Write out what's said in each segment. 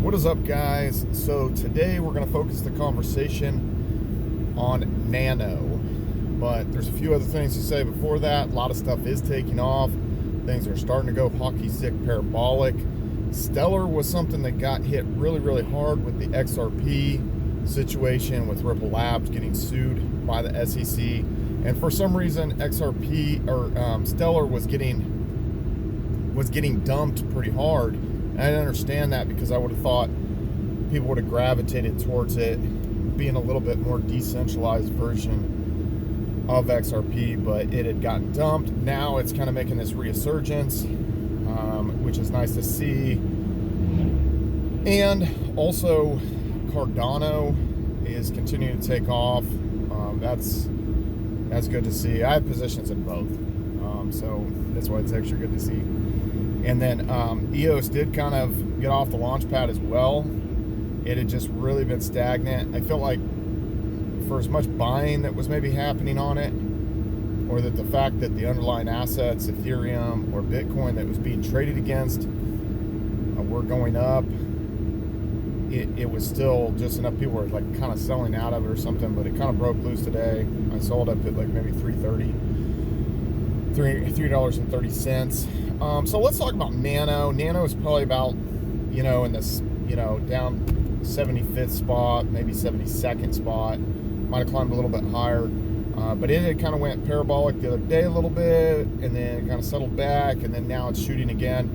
What is up, guys? So today we're going to focus the conversation on Nano, but there's a few other things to say before that. A lot of stuff is taking off. Things are starting to go hockey stick parabolic. Stellar was something that got hit really hard with the XRP situation, with Ripple Labs getting sued by the SEC, and for some reason XRP or Stellar was getting dumped pretty hard. I didn't understand that, because I would have thought people would have gravitated towards it being a little bit more decentralized version of XRP, but it had gotten dumped. Now it's kind of making this resurgence, which is nice to see. And also Cardano is continuing to take off. That's good to see. I have positions in both, so that's why it's extra good to see. And then EOS did kind of get off the launch pad as well. It had just really been stagnant. I felt like for as much buying that was maybe happening on it, or that the fact that the underlying assets, Ethereum or Bitcoin, that was being traded against were going up, it was still just enough people were like kind of selling out of it or something, but it kind of broke loose today. I sold up at like maybe $3.30. So let's talk about Nano. Nano is probably about, in this, down 75th spot, maybe 72nd spot. Might have climbed a little bit higher, but it had kind of went parabolic the other day a little bit, and then kind of settled back, and then now it's shooting again.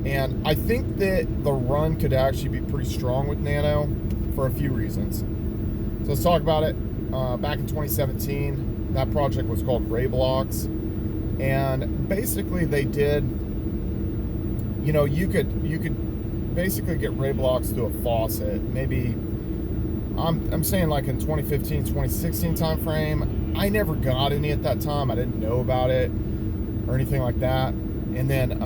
And I think that the run could actually be pretty strong with Nano for a few reasons. So let's talk about it. Back in 2017, that project was called Rayblocks, and basically they did, you could basically get Rayblocks through a faucet. Maybe I'm saying like in 2015, 2016 time frame. I never got any at that time. I didn't know about it or anything like that. And then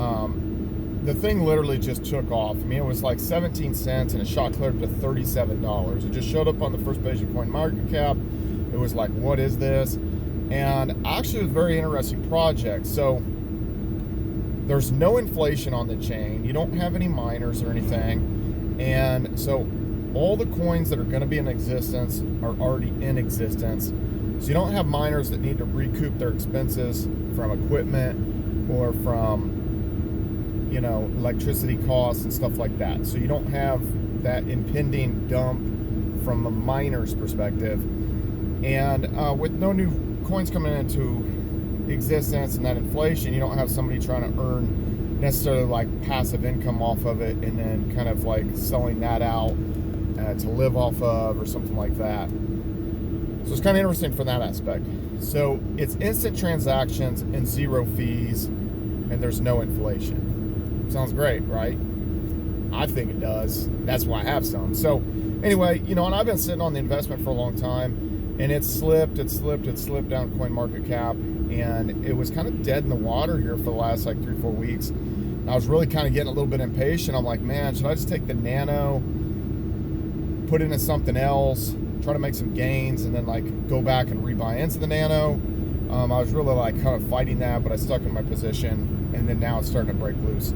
the thing literally just took off. I mean, it was like 17 cents and it shot clear to $37. It just showed up on the first page of CoinMarketCap. It was like, what is this? And actually, it was a very interesting project. So there's no inflation on the chain. You don't have any miners or anything. And so all the coins that are going to be in existence are already in existence. So you don't have miners that need to recoup their expenses from equipment or from, electricity costs and stuff like that. So you don't have that impending dump from a miner's perspective. And with no new coins coming into existence and that inflation, you don't have somebody trying to earn necessarily like passive income off of it and then kind of like selling that out to live off of or something like that. So it's kind of interesting from that aspect. So it's instant transactions and zero fees, and there's no inflation. Sounds great, right? I think it does. That's why I have some. So anyway, and I've been sitting on the investment for a long time, and it slipped down CoinMarketCap, and it was kind of dead in the water here for the last like 3-4 weeks. And I was really kind of getting a little bit impatient. I'm like, man, should I just take the Nano, put it into something else, try to make some gains, and then like go back and rebuy into the Nano? I was really like kind of fighting that, but I stuck in my position, and then now it's starting to break loose.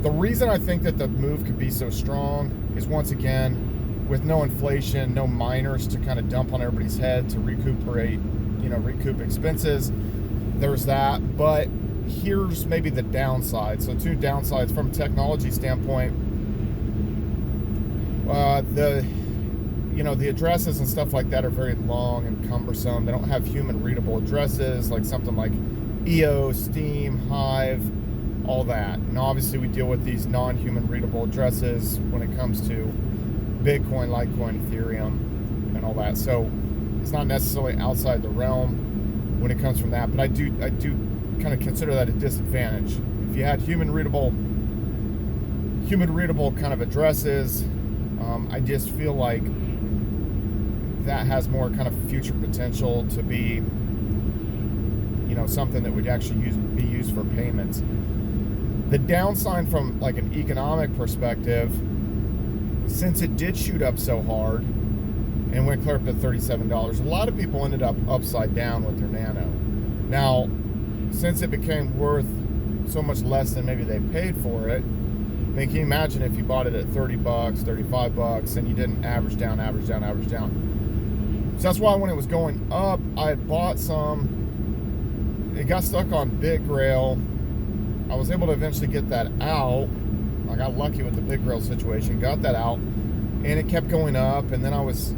The reason I think that the move could be so strong is, once again, with no inflation, no miners to kind of dump on everybody's head to recoup expenses. There's that, but here's maybe the downside. So two downsides from a technology standpoint. The addresses and stuff like that are very long and cumbersome. They don't have human readable addresses like something like EOS, Steam, Hive, all that. And obviously we deal with these non-human readable addresses when it comes to Bitcoin, Litecoin, Ethereum, and all that. So it's not necessarily outside the realm when it comes from that, but I do kind of consider that a disadvantage. If you had human readable kind of addresses, I just feel like that has more kind of future potential to be, something that would actually be used for payments. The downside from like an economic perspective, since it did shoot up so hard and went clear up to $37, a lot of people ended up upside down with their Nano. Now, since it became worth so much less than maybe they paid for it, I mean, can you imagine if you bought it at 30 bucks, 35 bucks, and you didn't average down. So that's why when it was going up, I had bought some. It got stuck on Big Rail. I was able to eventually get that out. I got lucky with the Big Rail situation, got that out, and it kept going up. And then I was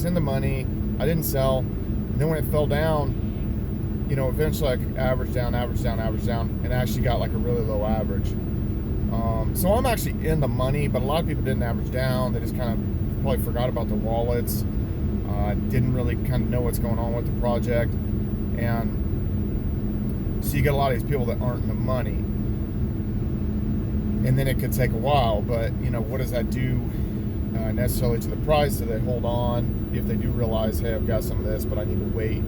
in the money. I didn't sell. And then when it fell down, you know, eventually I could average down, and actually got like a really low average. So I'm actually in the money, but a lot of people didn't average down. They just kind of probably forgot about the wallets. Didn't really kind of know what's going on with the project, and so you get a lot of these people that aren't in the money, and then it could take a while. But you know, what does that do necessarily to the price? Do they hold on if they do realize, hey, I've got some of this, but I need to wait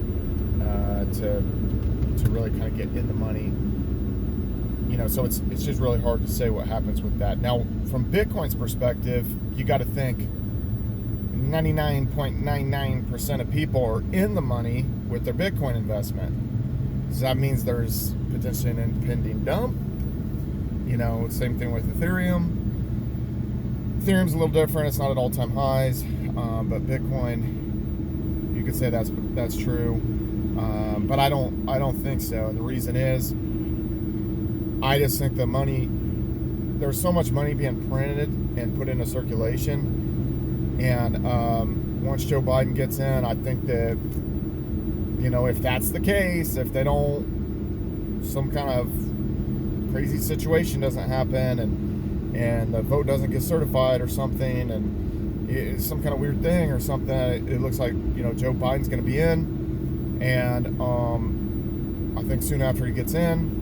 to really kind of get in the money? You know, so it's just really hard to say what happens with that. Now, from Bitcoin's perspective, you got to think 99.99% of people are in the money with their Bitcoin investment. So that means there's potentially an impending dump. You know, same thing with Ethereum. Ethereum's a little different. It's not at all-time highs, but Bitcoin, you could say that's true. But I don't think so. And the reason is, I just think the money, there's so much money being printed and put into circulation, and once Joe Biden gets in, I think that, you know, if that's the case, if they don't, some kind of crazy situation doesn't happen, and the vote doesn't get certified or something, and it's some kind of weird thing or something, it looks like, you know, Joe Biden's going to be in, and I think soon after he gets in,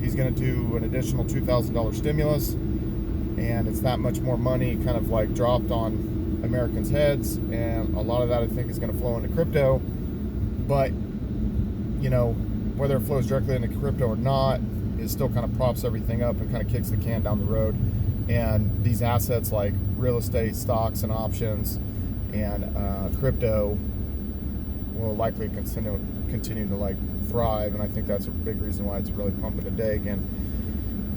he's going to do an additional $2,000 stimulus, and it's that much more money kind of like dropped on Americans' heads, and a lot of that I think is going to flow into crypto. But, you know, whether it flows directly into crypto or not, it still kind of props everything up and kind of kicks the can down the road. And these assets like real estate, stocks, and options, and crypto will likely continue to like thrive, and I think that's a big reason why it's really pumping today. Again,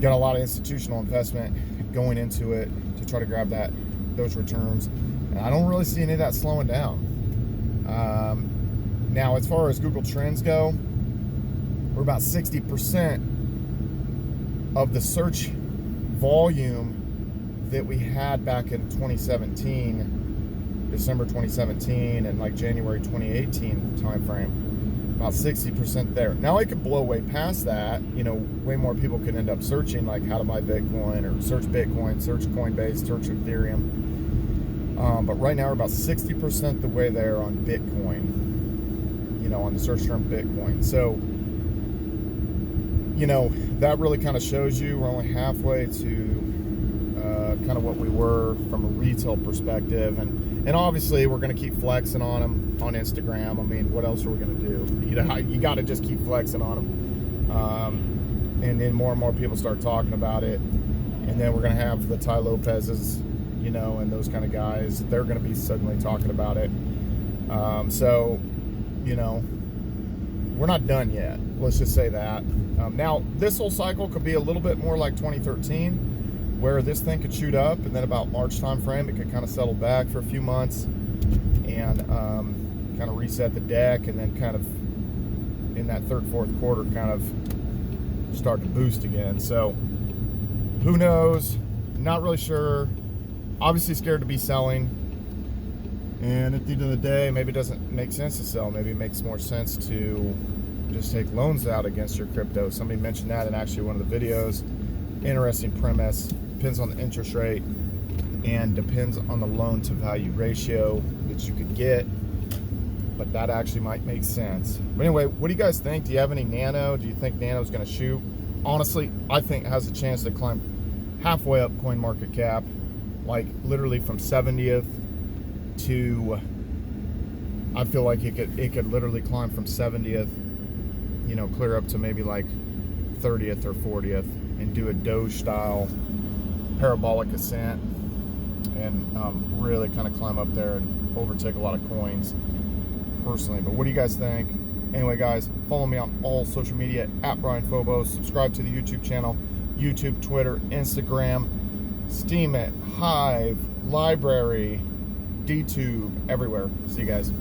got a lot of institutional investment going into it to try to grab those returns, and I don't really see any of that slowing down. Now, as far as Google Trends go, we're about 60% of the search volume that we had back in 2017, December 2017, and like January 2018 timeframe. About 60% there. Now it could blow way past that. You know, way more people could end up searching like how to buy Bitcoin, or search Bitcoin, search Coinbase, search Ethereum. But right now we're about 60% the way there on Bitcoin, you know, on the search term Bitcoin. So, you know, that really kind of shows you we're only halfway to kind of what we were from a retail perspective. And obviously we're going to keep flexing on them on Instagram. I mean, what else are we going to do? You know, you got to just keep flexing on them. And then more and more people start talking about it. And then we're going to have the Ty Lopez's, you know, and those kind of guys. They're going to be suddenly talking about it. So, you know, we're not done yet. Let's just say that. Now, this whole cycle could be a little bit more like 2013, where this thing could shoot up, and then about March time frame, it could kind of settle back for a few months and kind of reset the deck, and then kind of in that third, fourth quarter kind of start to boost again. So who knows? Not really sure. Obviously scared to be selling, and at the end of the day, maybe it doesn't make sense to sell. Maybe it makes more sense to just take loans out against your crypto. Somebody mentioned that in actually one of the videos. Interesting premise. Depends on the interest rate and depends on the loan to value ratio that you could get, but that actually might make sense. But anyway, what do you guys think? Do you have any Nano? Do you think Nano's going to shoot? Honestly, I think it has a chance to climb halfway up CoinMarketCap, like literally from 70th to, I feel like it could literally climb from 70th, you know, clear up to maybe like 30th or 40th, and do a Doge style parabolic ascent, and really kind of climb up there and overtake a lot of coins personally. But what do you guys think? Anyway, guys, follow me on all social media at Brian Phobos. Subscribe to the YouTube channel, YouTube, Twitter, Instagram. Steemit, Hive, Library, DTube, everywhere. See you guys.